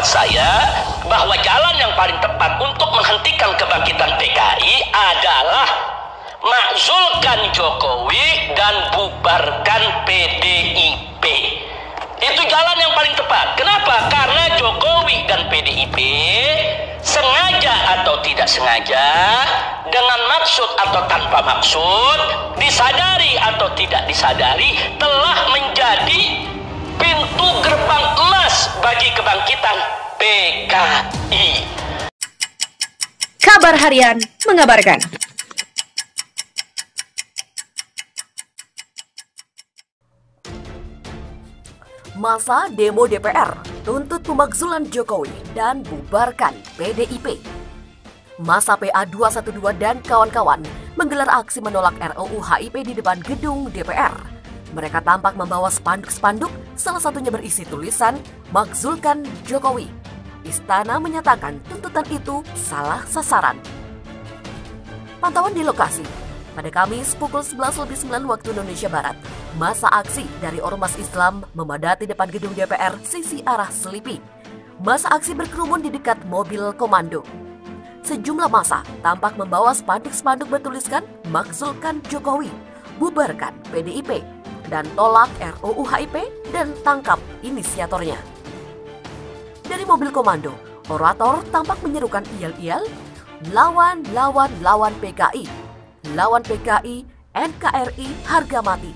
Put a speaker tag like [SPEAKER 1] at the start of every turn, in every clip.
[SPEAKER 1] pendapat saya bahwa jalan yang paling tepat untuk menghentikan kebangkitan PKI adalah makzulkan Jokowi dan bubarkan PDIP. Itu jalan yang paling tepat. Kenapa? Karena Jokowi dan PDIP sengaja atau tidak sengaja, dengan maksud atau tanpa maksud, disadari atau tidak disadari, telah menjadi pintu gerbang emas bagi kebangkitan PKI.
[SPEAKER 2] Kabar Harian mengabarkan.
[SPEAKER 3] Masa demo DPR tuntut pemakzulan Jokowi dan bubarkan PDIP. Masa PA 212 dan kawan-kawan menggelar aksi menolak RUU HIP di depan gedung DPR. Mereka tampak membawa spanduk-spanduk, salah satunya berisi tulisan "Makzulkan Jokowi". Istana menyatakan tuntutan itu salah sasaran. Pantauan di lokasi. Pada Kamis pukul 11.09 waktu Indonesia Barat, masa aksi dari Ormas Islam memadati depan gedung DPR sisi arah Selipi. Masa aksi berkerumun di dekat mobil komando. Sejumlah massa tampak membawa spanduk-spanduk bertuliskan "Makzulkan Jokowi", "Bubarkan PDIP", dan "Tolak RUU HIP" dan "Tangkap inisiatornya". Dari mobil komando, orator tampak menyerukan iyal-iyal, "Lawan, lawan, lawan PKI. Lawan PKI, NKRI harga mati."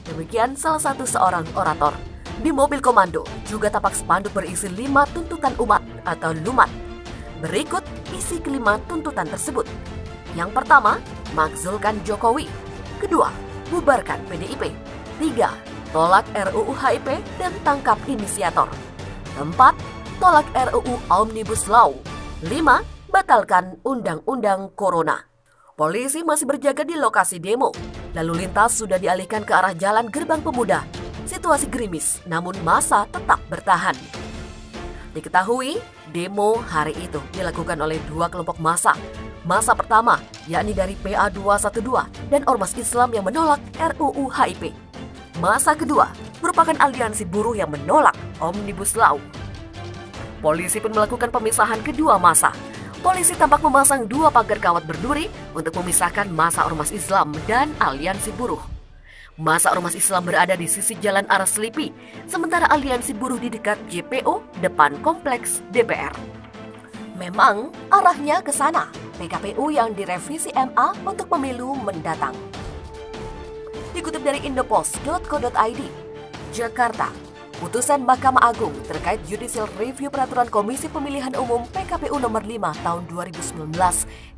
[SPEAKER 3] Demikian salah satu seorang orator. Di mobil komando juga tampak spanduk berisi 5 tuntutan umat atau LUMAT. Berikut isi kelima tuntutan tersebut. Yang pertama, makzulkan Jokowi. Kedua, bubarkan PDIP. 3, tolak RUU HIP dan tangkap inisiator. 4, tolak RUU Omnibus Law. 5, batalkan Undang-Undang Corona. Polisi masih berjaga di lokasi demo. Lalu lintas sudah dialihkan ke arah Jalan Gerbang Pemuda. Situasi gerimis, namun massa tetap bertahan. Diketahui, demo hari itu dilakukan oleh 2 kelompok massa. Massa pertama, yakni dari PA 212 dan Ormas Islam yang menolak RUU HIP. Massa kedua merupakan aliansi buruh yang menolak Omnibus Law. Polisi pun melakukan pemisahan kedua massa. Polisi tampak memasang 2 pagar kawat berduri untuk memisahkan massa Ormas Islam dan aliansi buruh. Massa Ormas Islam berada di sisi jalan arah Selipi, sementara aliansi buruh di dekat JPO depan kompleks DPR. Memang arahnya ke sana, PKPU yang direvisi MA untuk pemilu mendatang. Dikutip dari indopost.co.id, Jakarta, putusan Mahkamah Agung terkait Judicial Review Peraturan Komisi Pemilihan Umum PKPU nomor 5 tahun 2019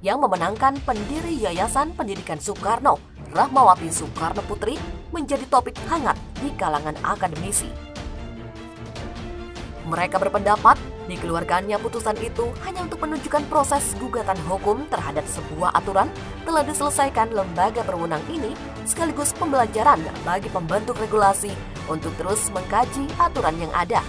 [SPEAKER 3] yang memenangkan pendiri Yayasan Pendidikan Soekarno, Rahmawati Soekarno Putri, menjadi topik hangat di kalangan akademisi. Mereka berpendapat dikeluarkannya putusan itu hanya untuk menunjukkan proses gugatan hukum terhadap sebuah aturan telah diselesaikan lembaga berwenang ini, sekaligus pembelajaran bagi pembentuk regulasi untuk terus mengkaji aturan yang ada.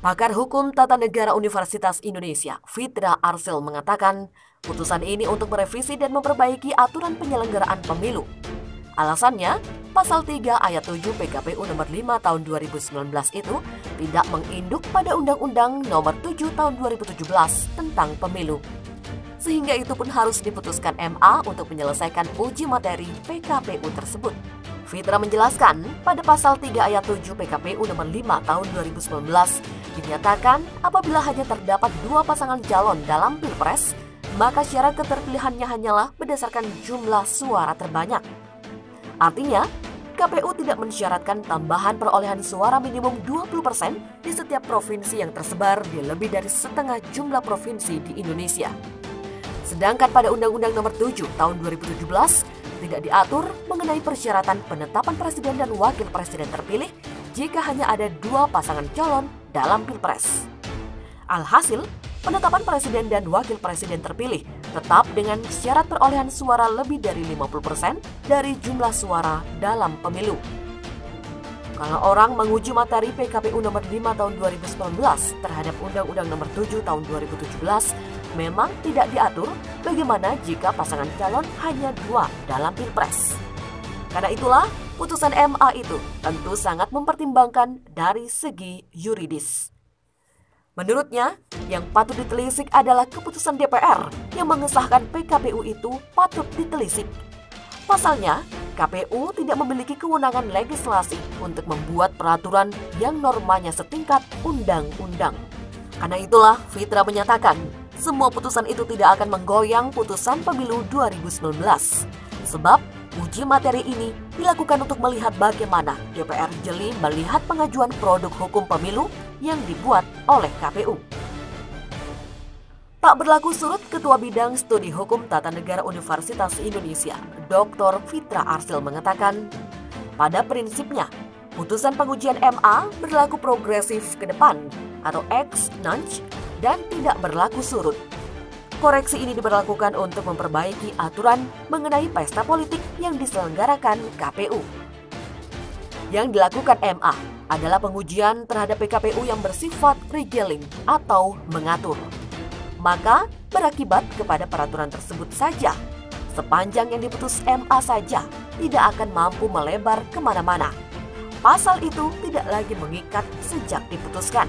[SPEAKER 3] Pakar Hukum Tata Negara Universitas Indonesia, Fitra Arsil, mengatakan putusan ini untuk merevisi dan memperbaiki aturan penyelenggaraan pemilu. Alasannya, Pasal 3 Ayat 7 PKPU nomor 5 tahun 2019 itu tidak menginduk pada Undang-Undang nomor 7 tahun 2017 tentang pemilu. Sehingga itu pun harus diputuskan MA untuk menyelesaikan uji materi PKPU tersebut. Fitra menjelaskan, pada Pasal 3 Ayat 7 PKPU nomor 5 tahun 2019 dinyatakan apabila hanya terdapat 2 pasangan calon dalam Pilpres, maka syarat keterpilihannya hanyalah berdasarkan jumlah suara terbanyak. Artinya, KPU tidak mensyaratkan tambahan perolehan suara minimum 20% di setiap provinsi yang tersebar di lebih dari setengah jumlah provinsi di Indonesia. Sedangkan pada Undang-Undang nomor 7 tahun 2017 tidak diatur mengenai persyaratan penetapan presiden dan wakil presiden terpilih jika hanya ada 2 pasangan calon dalam Pilpres. Alhasil, penetapan presiden dan wakil presiden terpilih tetap dengan syarat perolehan suara lebih dari 50% dari jumlah suara dalam pemilu. Kalau orang menguji materi PKPU nomor 5 tahun 2019 terhadap Undang-Undang nomor 7 tahun 2017, memang tidak diatur bagaimana jika pasangan calon hanya 2 dalam Pilpres. Karena itulah, putusan MA itu tentu sangat mempertimbangkan dari segi yuridis. Menurutnya, yang patut ditelisik adalah keputusan DPR yang mengesahkan PKPU itu patut ditelisik. Pasalnya, KPU tidak memiliki kewenangan legislasi untuk membuat peraturan yang normanya setingkat undang-undang. Karena itulah, Fitra menyatakan, semua putusan itu tidak akan menggoyang putusan pemilu 2019. Sebab, uji materi ini dilakukan untuk melihat bagaimana DPR jeli melihat pengajuan produk hukum pemilu yang dibuat oleh KPU. Tak berlaku surut Ketua Bidang Studi Hukum Tata Negara Universitas Indonesia, Dr. Fitra Arsil mengatakan, pada prinsipnya, putusan pengujian MA berlaku progresif ke depan atau ex nunc dan tidak berlaku surut. Koreksi ini diberlakukan untuk memperbaiki aturan mengenai pesta politik yang diselenggarakan KPU. Yang dilakukan MA adalah pengujian terhadap PKPU yang bersifat regeling atau mengatur. Maka berakibat kepada peraturan tersebut saja. Sepanjang yang diputus MA saja tidak akan mampu melebar kemana-mana. Pasal itu tidak lagi mengikat sejak diputuskan.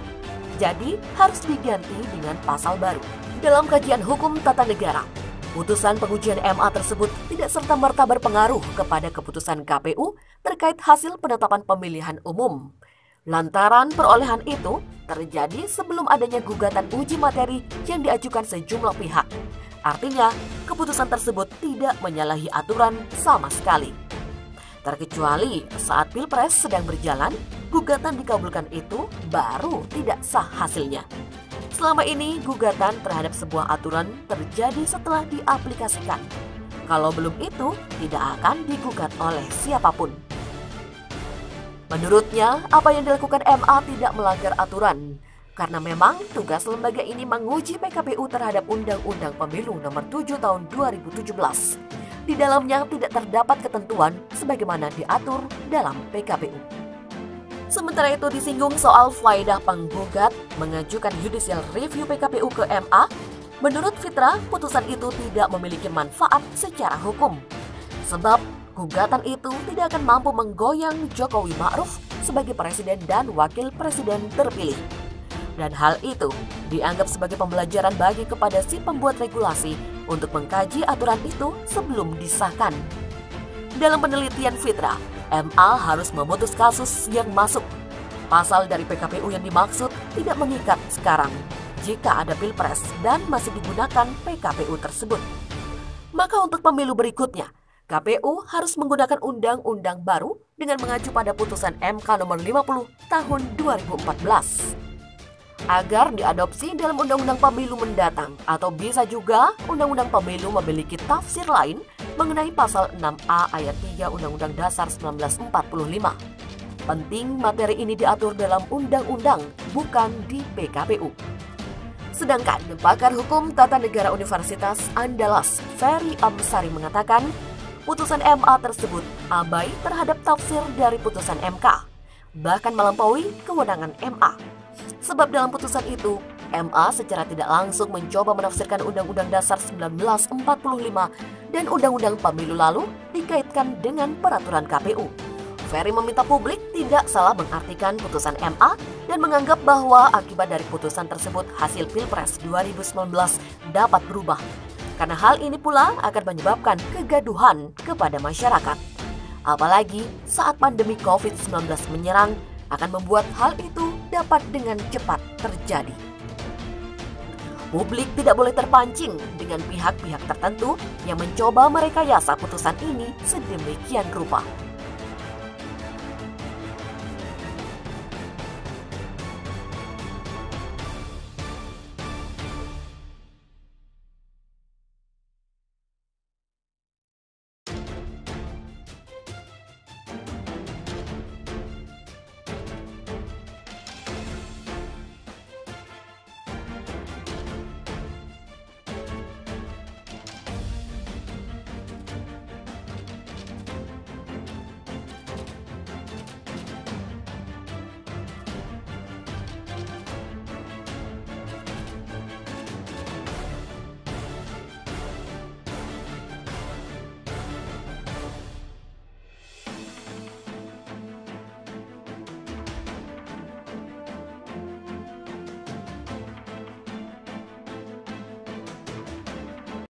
[SPEAKER 3] Jadi harus diganti dengan pasal baru. Dalam kajian hukum tata negara, putusan pengujian MA tersebut tidak serta-merta berpengaruh kepada keputusan KPU terkait hasil penetapan pemilihan umum. Lantaran perolehan itu terjadi sebelum adanya gugatan uji materi yang diajukan sejumlah pihak. Artinya, keputusan tersebut tidak menyalahi aturan sama sekali. Terkecuali saat Pilpres sedang berjalan, gugatan dikabulkan itu baru tidak sah hasilnya. Selama ini, gugatan terhadap sebuah aturan terjadi setelah diaplikasikan. Kalau belum itu, tidak akan digugat oleh siapapun. Menurutnya, apa yang dilakukan MA tidak melanggar aturan, karena memang tugas lembaga ini menguji PKPU terhadap Undang-Undang Pemilu Nomor 7 Tahun 2017. Di dalamnya tidak terdapat ketentuan sebagaimana diatur dalam PKPU. Sementara itu disinggung soal faedah penggugat mengajukan judicial review PKPU ke MA, menurut Fitra, putusan itu tidak memiliki manfaat secara hukum. Sebab gugatan itu tidak akan mampu menggoyang Jokowi Ma'ruf sebagai presiden dan wakil presiden terpilih. Dan hal itu dianggap sebagai pembelajaran bagi kepada si pembuat regulasi untuk mengkaji aturan itu sebelum disahkan. Dalam penelitian Fitra, MA harus memutus kasus yang masuk. Pasal dari PKPU yang dimaksud tidak mengikat sekarang jika ada Pilpres dan masih digunakan PKPU tersebut. Maka untuk pemilu berikutnya, KPU harus menggunakan undang-undang baru dengan mengacu pada putusan MK nomor 50 tahun 2014. Agar diadopsi dalam undang-undang pemilu mendatang atau bisa juga undang-undang pemilu memiliki tafsir lain mengenai pasal 6A ayat 3 Undang-Undang Dasar 1945. Penting materi ini diatur dalam undang-undang, bukan di PKPU. Sedangkan pakar hukum tata negara Universitas Andalas, Ferry Amsari mengatakan, putusan MA tersebut abai terhadap tafsir dari putusan MK, bahkan melampaui kewenangan MA. Sebab dalam putusan itu, MA secara tidak langsung mencoba menafsirkan Undang-Undang Dasar 1945 dan Undang-Undang Pemilu lalu dikaitkan dengan peraturan KPU. Ferry meminta publik tidak salah mengartikan putusan MA dan menganggap bahwa akibat dari putusan tersebut hasil Pilpres 2019 dapat berubah. Karena hal ini pula akan menyebabkan kegaduhan kepada masyarakat. Apalagi saat pandemi COVID-19 menyerang, akan membuat hal itu dapat dengan cepat terjadi. Publik tidak boleh terpancing dengan pihak-pihak tertentu yang mencoba merekayasa putusan ini sedemikian rupa.